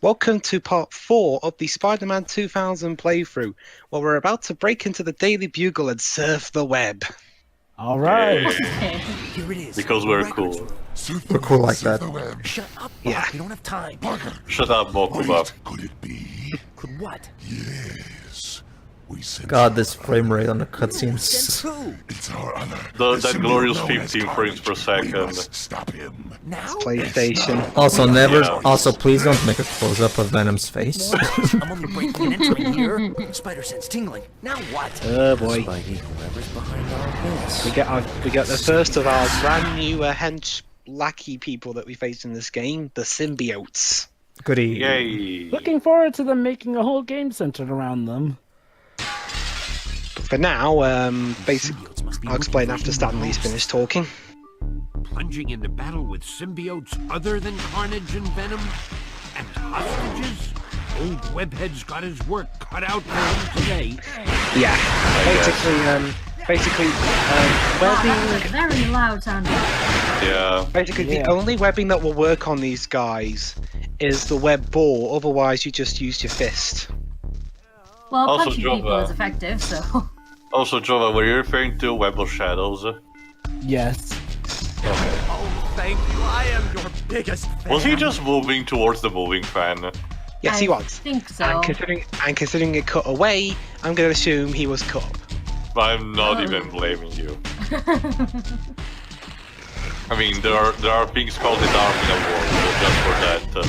Welcome to part 4 of the Spider-Man 2000 playthrough, where we're about to break into the Daily Bugle and surf the web. All right. Okay. Here it is. Because we're cool. We're cool like that. Shut up, Yeah. Buck. We don't have time. Shut up, Bokuba. Could it be? Could what? Yes. We sent God, this frame rate on the cutscenes. Sent who? It's our honor. That glorious 15 frames per We second. must stop him. Now? PlayStation. Also, never. Yeah. Also, please don't make a close-up of Venom's face. I'm only breaking and entering here. Spider sense tingling. Now what? Oh boy. Spidey, whoever's behind all this. We get the first of our brand new hench lackey people that we face in this game, the symbiotes. Goody. Yay! Looking forward to them making a whole game centered around them. For now, basically, Symbiotes must be I'll explain looking after for Stanley's hosts. finished talking. Plunging into battle with symbiotes other than Carnage and Venom? And hostages? Old Webhead's got his work cut out for him today. Yeah, basically, webbing. Very loud sounding. Yeah. Basically, the Yeah. only webbing that will work on these guys is the web ball. Otherwise, you just use your fist. Well, Also, punching Jova. people is effective, so. Also, Jova, were you referring to Web of Shadows? Yes. Oh, thank you. I am your biggest fan. Was he just moving towards the moving fan? Yes, he I was. think so. And considering it cut away, I'm going to assume he was cut up. I'm not Oh. even blaming you. I mean, there are things called the arm in a war, so just for that.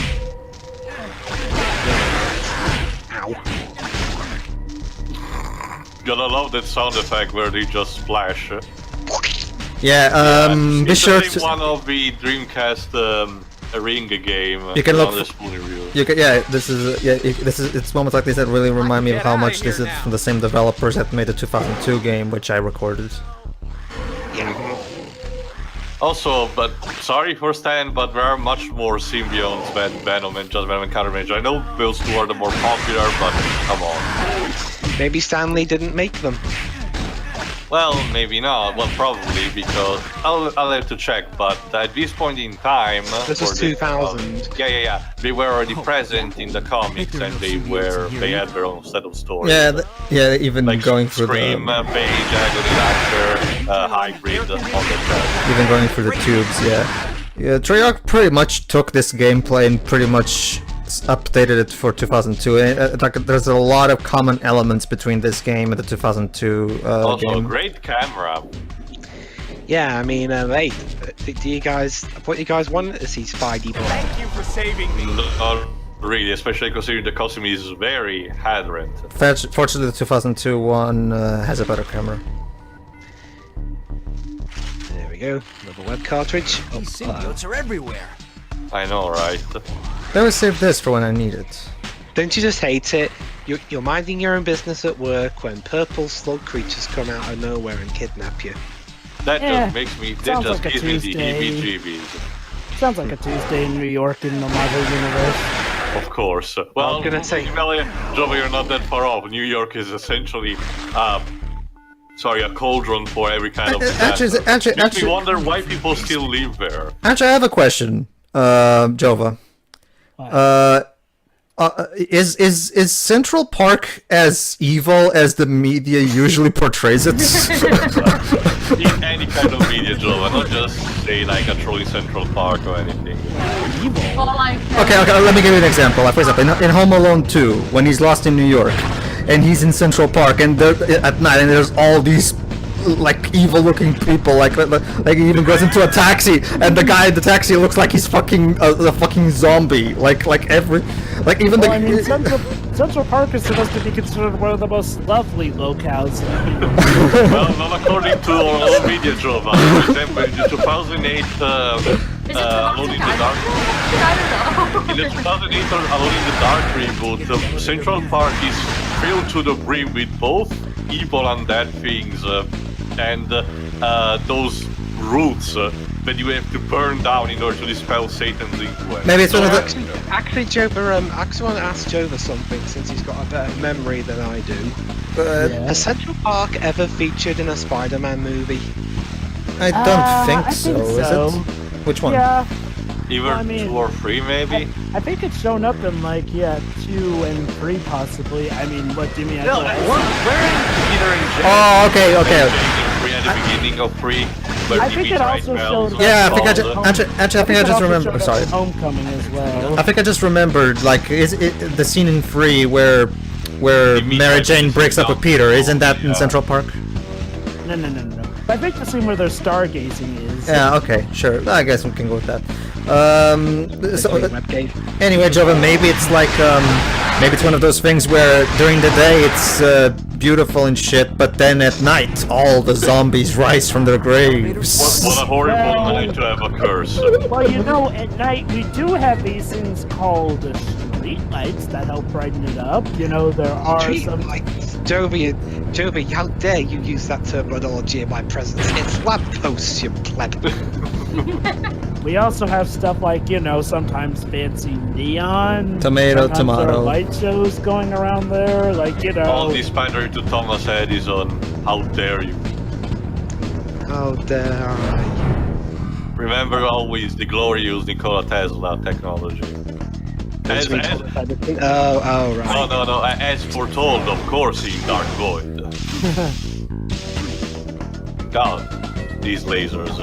Ow. Gotta love that sound effect where they just splash. Yeah. Be it's sure the same to. one of the Dreamcast Ring game. You can look on the for- spoon review. You can, yeah, this is it's moments like this that really remind me of how much this is from the same developers that made the 2002 game, which I recorded. Also, but sorry for Stan, but there are much more symbiotes than Venom and just Venom and Countermeasure. I know those two are the more popular, but come on. Maybe Stanley didn't make them. Well, maybe not. Well, probably because I'll have to check. But at this point in time, This was or the- 2000. Yeah. They were already present in the comics, and they had their own set of stories. Yeah, even Like going through Scream, the Page, Agony Lasher, Hybrid, all that even going through the tubes. Yeah. Treyarch pretty much took this gameplay and pretty much updated it for 2002. Like, there's a lot of common elements between this game and the 2002 Also, game. great camera. Yeah, I mean, hey, do you guys, what you guys wanted to see Spidey play? Thank you for saving me. Not really, especially considering the costume is very hand-rent. Fortunately, the 2002 one has a better camera. There we go, another web cartridge. Oh, These symbiotes are everywhere. I know, right? I will save this for when I need it. don't you just hate it? You're minding your own business at work when purple slug creatures come out of nowhere and kidnap you. That Yeah, just makes me. That sounds just like a gives me the Tuesday. heebie-jeebies. Sounds like a Tuesday in New York in the Marvel Universe. Of course. Well, I was gonna say- Jova, you're not that far off. New York is essentially, a cauldron for every kind of disaster. Makes me wonder why people still live there. Actually, I have a question, Jova. Is Central Park as evil as the media usually portrays it? In any kind of media, Jova, not just say like a Trolley Central Park or anything. Well, like. Okay, let me give you an example. Like, for example, in Home Alone 2, when he's lost in New York, and he's in Central Park, and at night, and there's all these like evil-looking people, like he even goes into a taxi, and the guy in the taxi looks like he's fucking a fucking zombie. Even Well, I mean, Central Park is supposed to be considered one of the most lovely locales. Well, not according to our own media, Jova. For example, in the 2008 Is it Alone in the Dark. I don't know. In the 2008 Alone in the Dark reboot, Central Park is filled to the brim with both evil undead things and those roots that you have to burn down in order to dispel Satan's influence. Maybe it's one of the. Actually, Jova, I actually want to ask Jova something since he's got a better memory than I do. Has Central Park ever featured in a Spider-Man movie? I don't think I so. think so. Is it? Which one? Yeah. Either I mean, 2 or 3, maybe. I think it's shown up in like 2 and 3 possibly. I mean, what do you mean? No, where is Peter and Jane? Oh, okay, okay. At the beginning of 3, where I he think meets it also Right showed. Mel. Yeah, I think I All just the- actually I think I just remember. Showed up Sorry, in Homecoming as well. I think I just remembered. Like, is it the scene in 3 where He meets Mary like Jane this breaks up with down Peter? Isn't that in yeah. Central Park? No. I think the scene where they're stargazing is. Yeah. Okay. Sure. I guess we can go with that. So, Webgate. anyway, Jova, maybe it's like maybe it's one of those things where during the day it's beautiful and shit, but then at night all the zombies rise from their graves. What a horrible night to have a curse. Well, you know, at night we do have these things called street lights that help brighten it up. You know, there are Street some. lights. Joby, how dare you use that terminology in my presence? It's lampposts, you pleb. We also have stuff like, you know, sometimes fancy neon. Tomato, sometimes there are tomato. light shows going around there, like, you know. All the Spider to Thomas head is on how dare you. How dare I? Remember always the glorious Nikola Tesla technology. As, Oh, right. no, as foretold, of course, in Dark Void. God, these lasers.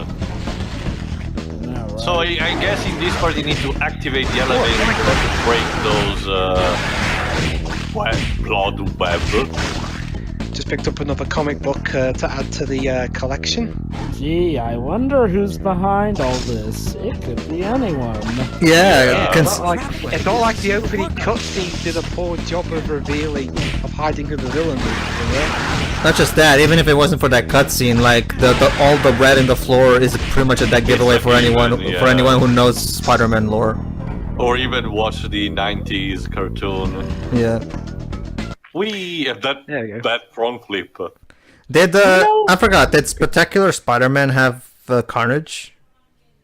No, right. So I guess in this part you need to activate the elevator to break those blood web. Just picked up another comic book to add to the collection. Gee, I wonder who's behind all this. It could be anyone. Yeah. It's not like the opening cutscene did a poor job of revealing, of hiding who the villain is. Not just that. Even if it wasn't for that cutscene, like all the red in the floor is pretty much a dead giveaway for anyone who knows Spider-Man lore. Or even watch the 90s cartoon. Yeah. We have There you go. that front flip. Did I forgot? Did Spectacular Spider-Man have Carnage?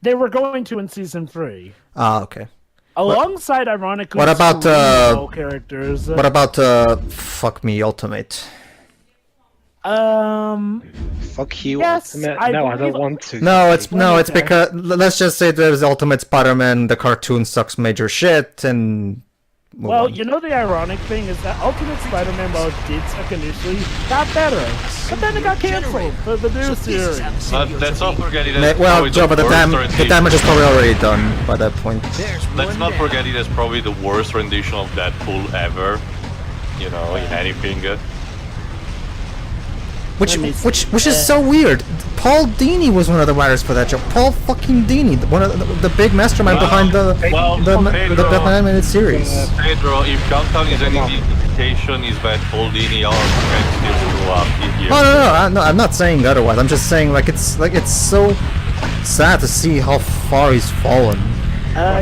They were going to in season 3. Ah, okay. Alongside, ironically, what about, cerebral characters. What about Fuck Me Ultimate? Fuck you, Yes, Ultimate. I No, I believe- don't want to. No, it's Okay. because let's just say there's Ultimate Spider-Man. The cartoon sucks major shit, and Well, you know the ironic thing is that Ultimate Spider-Man, while it did suck initially, got better. But then it got cancelled for the new series. But let's not forget it Ma- as well, probably Joe, but the rendition. damage is probably already done by that point. Let's not forget it as probably the worst rendition of Deadpool ever. You know, in anything. Which is so weird. Paul Dini was one of the writers for that show. Paul fucking Dini, one of the big mastermind behind the Batman animated series. Pedro, if Countdown is any indication, is that Paul Dini can still screw up here. Oh no, I'm not saying otherwise. I'm just saying it's so sad to see how far he's fallen.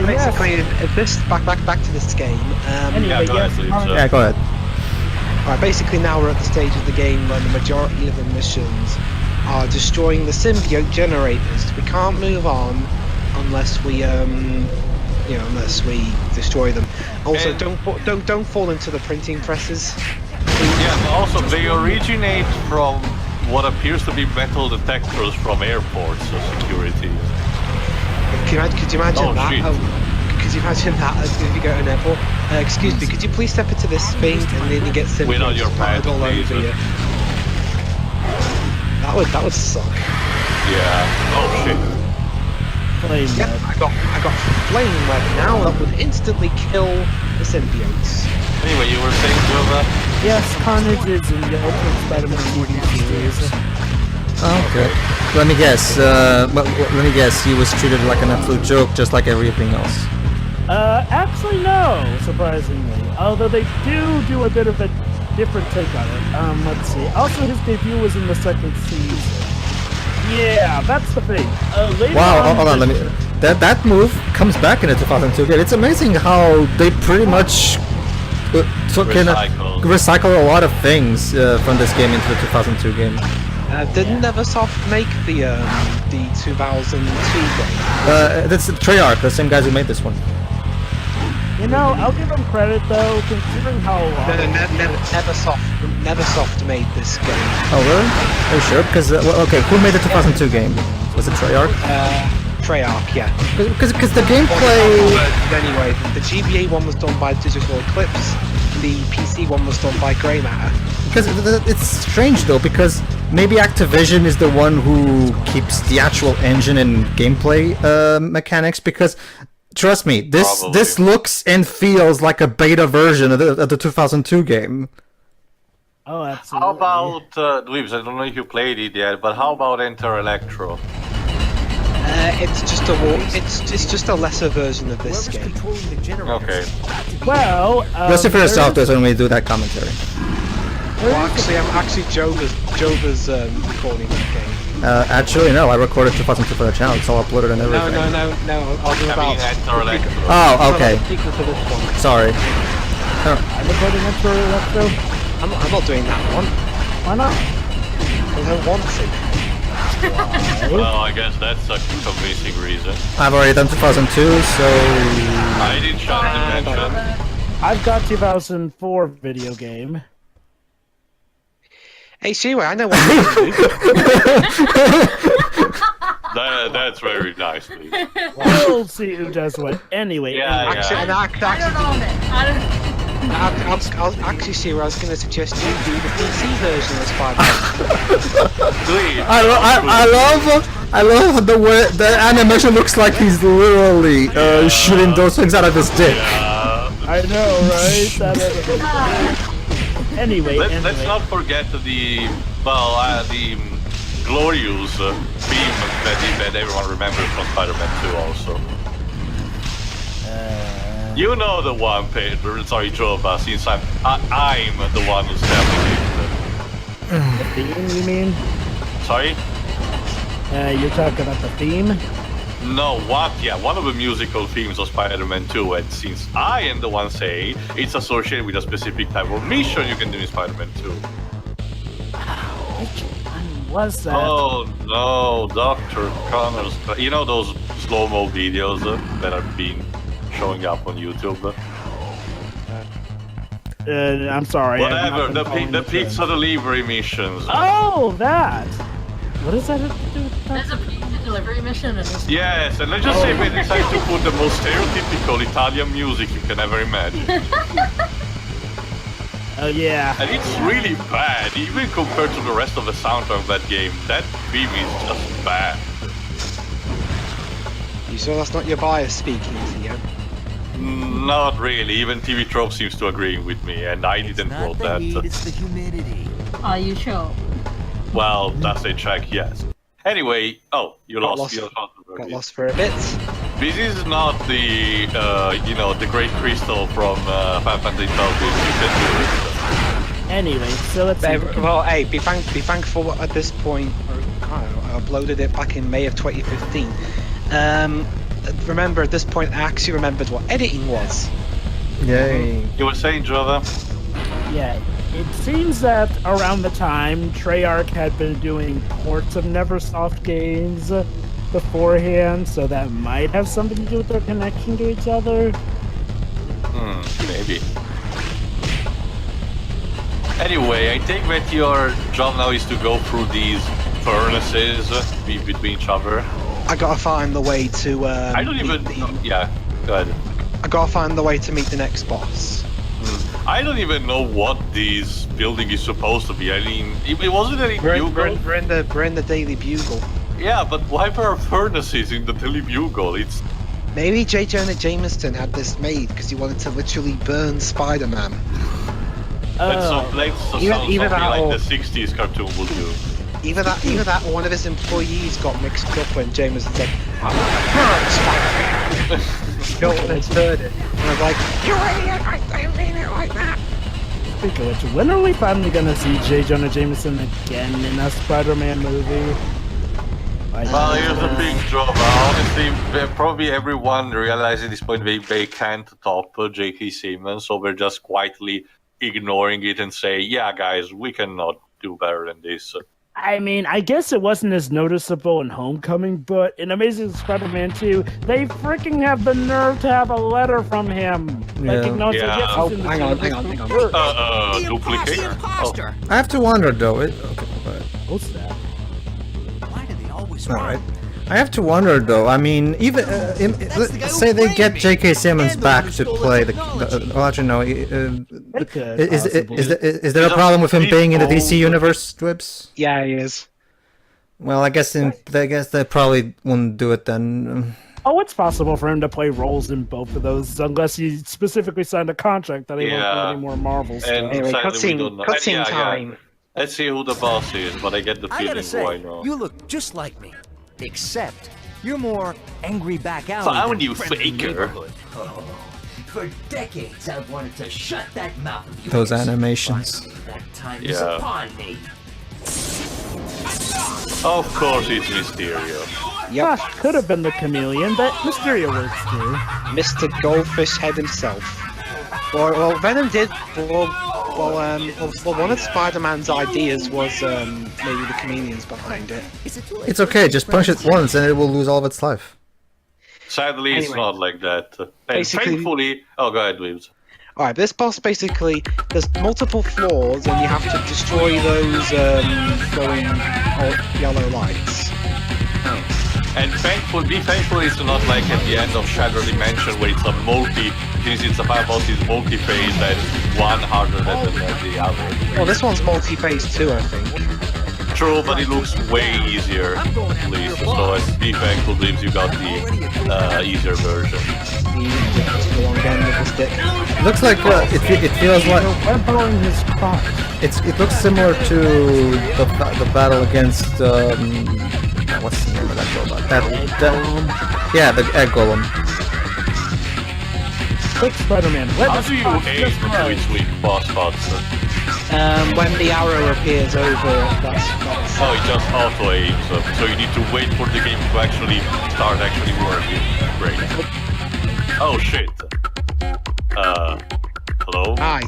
Basically, this back to this game. Anyway, Yeah, go ahead, yes, please, Carnage- Yeah, go ahead. Right, basically now we're at the stage of the game where the majority of the missions are destroying the symbiote generators. We can't move on unless we unless we destroy them. Also, And- don't fall into the printing presses. Yeah, but also they originate from what appears to be metal detectors from airports security. Could you imagine Oh, that? shit. Could you imagine that if you go to an airport? Excuse me, could you please step into this thing and then you get symbiotes Without your splattered pad, all over please. you? That would suck. Yeah. Oh shit. Flame Yep, Web. I got flame web now that would instantly kill the symbiotes. Anyway, you were saying, Silva? Yes, Carnage is in the Ultimate Spider-Man TV series. Okay. Let me guess. He was treated like an absolute joke, just like everything else. Actually no, surprisingly. Although they do a bit of a different take on it. Let's see. Also, his debut was in the second season. Yeah, that's the thing. Later Wow, on, hold on, let me. That move comes back in the 2002 game. It's amazing how they pretty much recycle a lot of things from this game into the 2002 game. Didn't Neversoft make the 2002 game? That's Treyarch, the same guys who made this one. You know, I'll give them credit though, considering how long. Neversoft made this game. Oh really? Are you sure? Because okay, who made the 2002 game? Was it Treyarch? Treyarch, yeah. Because the gameplay. But anyway, the GBA one was done by Digital Eclipse. The PC one was done by Grey Matter. Because it's strange though, because maybe Activision is the one who keeps the actual engine and gameplay mechanics. Because trust me, this looks and feels like a beta version of the 2002 game. Oh, absolutely. How about Dwibs? I don't know if you played it yet, but how about Enter Electro? It's just a lesser version of this Whoever's game. controlling the generators. Okay. Well, Just for yourself, that's when we do that commentary. Well, actually Joba's recording that game. Actually, no, I recorded 2002 for the channel. It's all uploaded and everything. No. I was I about. mean, Enter Electro. Oh, okay. Sequel to this one. Sorry. I'm recording it for Electro. I'm not doing that one. Why not? I don't want to. Well, I guess that's a convincing reason. I've already done 2002, so... I didn't shut the mention. I've got 2004 video game. Hey, Shiwa, I know what you do. That's very nice, Lee. We'll see who does what. Anyway, Yeah, Actually, yeah. and I don't own it. I don't. actually, Shiwa, I was going to suggest you do the PC version of Spider-Man. Lee, I love the way the animation looks like he's literally shooting those things out of his dick. I know, right? Anyway, let's not forget the glorious theme that everyone remembers from Spider-Man 2 also. You know the one, Pedro. Sorry, Joba, since I'm the one who's telling it. The theme, you mean? Sorry? You're talking about the theme? No, one of the musical themes of Spider-Man 2, and since I am the one saying it's associated with a specific type of mission you can do in Spider-Man 2. Which one was that? Oh no, Dr. Connors. You know those slow-mo videos that have been showing up on YouTube? I'm sorry. Whatever, the pizza delivery missions. Oh, that! What does that have to do with that? There's a pizza delivery mission in this. Yes, and let's just say they decided to put the most stereotypical Italian music you can ever imagine. Oh, yeah. And it's really bad, even compared to the rest of the soundtrack of that game. That theme is just bad. You sure that's not your bias speaking, Theo? Not really, even TV Trope seems to agree with me, and I didn't Not vote the that. heat, it's the humidity. Are you sure? Well, that's a check, yes. Anyway, you lost. Got lost for a bit. This is not the, the Great Crystal from Final Fantasy XII. Anyway, so let's see. Well, hey, be thankful at this point. I uploaded it back in May of 2015. Remember, at this point, I actually remembered what editing was. Yay. You were saying, Jova? Yeah, it seems that around the time, Treyarch had been doing ports of Neversoft games beforehand, so that might have something to do with their connection to each other. Maybe. Anyway, I think that your job now is to go through these furnaces between each other. I gotta find the way to. I don't even. Yeah, go ahead. I gotta find the way to meet the next boss. I don't even know what this building is supposed to be. I mean, it wasn't any bugle. We're in the Daily Bugle. Yeah, but why there are furnaces in the Daily Bugle? It's Maybe J. Jonah Jameson had this made because he wanted to literally burn Spider-Man. that's something even that like or- the 60s cartoon would do. Either that or one of his employees got mixed up when Jameson said, "I want to burn Spider-Man." No one has heard it. And I was like, "You idiot! I didn't mean it like that." Speaking of which, when are we finally gonna see J. Jonah Jameson again in a Spider-Man movie? Well, here's the big job. Honestly, probably everyone realizes at this point they can't top J.K. Simmons, so they're just quietly ignoring it and say, "Yeah, guys, we cannot do better than this." I mean, I guess it wasn't as noticeable in Homecoming, but in Amazing Spider-Man 2, they freaking have the nerve to have a letter from him. Like, acknowledging, Yeah. yes, Oh, it's in the hang on. The Duplicator. imposter! I have to wonder though. Okay, What's that? Why do they always all right. I have to wonder though. I mean, even let's say they get J.K. Simmons back to play the. Well, actually, no. Is there a problem with him being in the DC universe, Dwibs? Yeah, he is. Well, I guess they probably wouldn't do it then. Oh, it's possible for him to play roles in both of those, unless he specifically signed a contract that he won't do any more Marvel stuff. Anyway, sadly, we don't know. cutscene time. Let's see who the boss is, but I get the I gotta feeling why say, not. you look just like me. Except, you're more angry back out. Found you, faker. Oh, for decades I've wanted to shut that mouth of yours. Those animations. That time is upon me. Of course it's Mysterio. Yep, Could have been the Chameleon, but Mysterio works too. Mr. Goldfish Head himself. Well, Venom did. Well, one of Spider-Man's ideas was maybe the Chameleon's behind it. It's okay. Just punch it once, and it will lose all of its life. Sadly, it's Anyway. not like that. And Basically- thankfully... Oh, go ahead, Dwibs. Alright, this boss basically, there's multiple floors and you have to destroy those glowing yellow lights. And be thankful it's not like at the end of Shadow Dimension where it's a since it's a fire boss, it's multi-phase and one harder than the other. Well, this one's multi-phase too, I think. True, but it looks way easier, at least. So be thankful, Dwibs, you got the easier version. You have to go on again with the stick. It looks like it feels like We're blowing his crotch. it looks similar to the battle against what's the name of that robot? Yeah, the egg golem. Quick, Spider-Man. Let How us do you cross aim this to road. its weak boss spots? When the arrow appears over, that's Oh, it just auto-aims, so you need to wait for the game to actually start working. Great. Oh shit. Hello? Hi.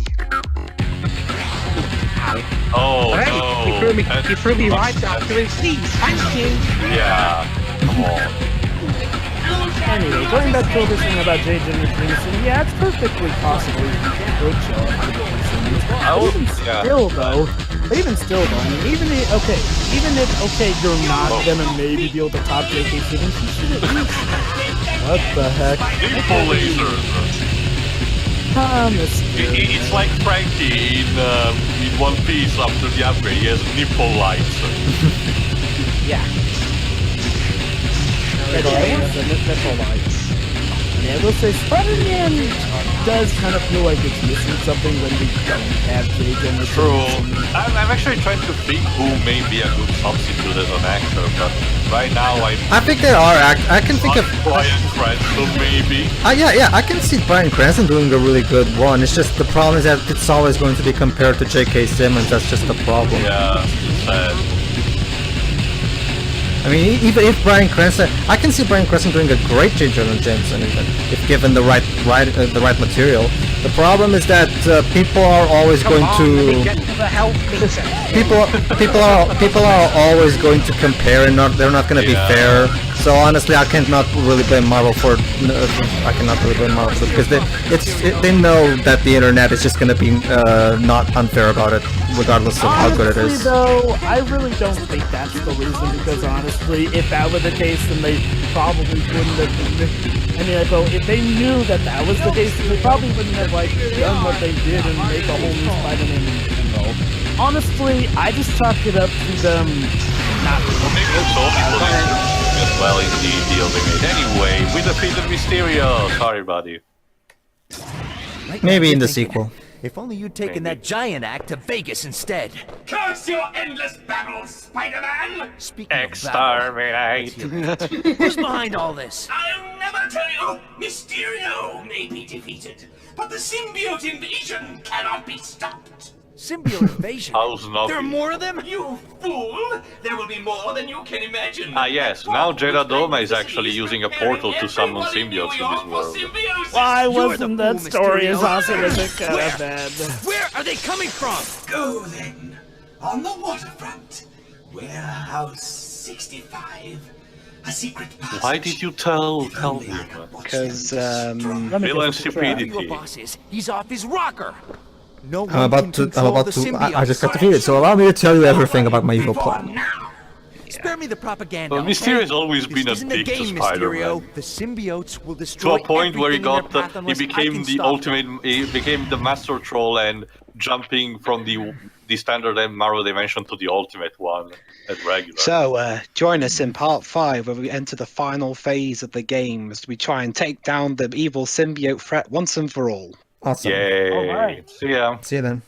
Oh Hey, no. you threw me right after it. Please, thank you. Yeah, come on. Anyway, going back to the thing about J. Jonah Jameson, yeah, it's perfectly possible you could show up to the even still though, I mean, even if you're not gonna maybe be able to top J.K. Simmons, you should at least. What the heck? Nipple lasers. It's like Frankie in One Piece after the upgrade. He has nipple lights. Yeah. Nipple lights. Yeah, I will say Spider-Man does kind of feel like it's missing something when we don't have J. Jonah True. Jameson. I'm actually trying to think who may be a good substitute as an actor, but right now I think there are. I can think of. Bryan Cranston maybe. Yeah, I can see Bryan Cranston doing a really good one. It's just the problem is that it's always going to be compared to J.K. Simmons. That's just the problem. Yeah, it's sad. I mean, even if Bryan Cranston, I can see Bryan Cranston doing a great J. Jonah Jameson, even if given the right material. The problem is that people are always going to. Get to the health meter. People are always going to compare, and they're not going to be fair. So honestly, I cannot really blame Marvel for. I cannot really blame Marvel for because they know that the internet is just going to be not unfair about it, regardless of how good it is. Honestly, though, I really don't think that's the reason. Because honestly, if that were the case, then they probably wouldn't have. I mean, if they knew that was the case, then they probably wouldn't have done what they did and make a whole new Spider-Man Nintendo. Honestly, I just chalk it up to them not. Maybe Sony will as well in the deal they made. Anyway, we defeated Mysterio. Sorry, buddy. Maybe in the sequel. If only you'd taken that giant act to Vegas instead. Curse your endless battles, Spider-Man! Speaking of Exterminate. battle, who's behind all this? I'll never tell you! Mysterio may be defeated, but the symbiote invasion cannot be stopped! Symbiote invasion? How's not? There are more of them? You fool! There will be more than you can imagine! Ah yes, now Jedadoma is actually using a portal to summon symbiotes in this world. Why You're wasn't the that fool, story Mysterio. as awesome as it could have been? Where are they coming from? Go then, on the waterfront, warehouse 65. A secret passage. Why did you tell me? Because Villain stupidity. Your boss is. He's off his rocker. No I'm about to. I just got defeated. So allow me to tell you everything about my evil plan. Spare me the propaganda. Well, Mysterio has okay? always This been a isn't a dick to game, Spider-Man. Mysterio. The symbiotes will To destroy a point where he everything in their got path he unless I became can the stop them. ultimate, he became the master troll and jumping from the standard Marvel dimension to the ultimate one at regular. So, join us in part 5 where we enter the final phase of the game as we try and take down the evil symbiote threat once and for all. Awesome. Yay! All right. See ya. See you then.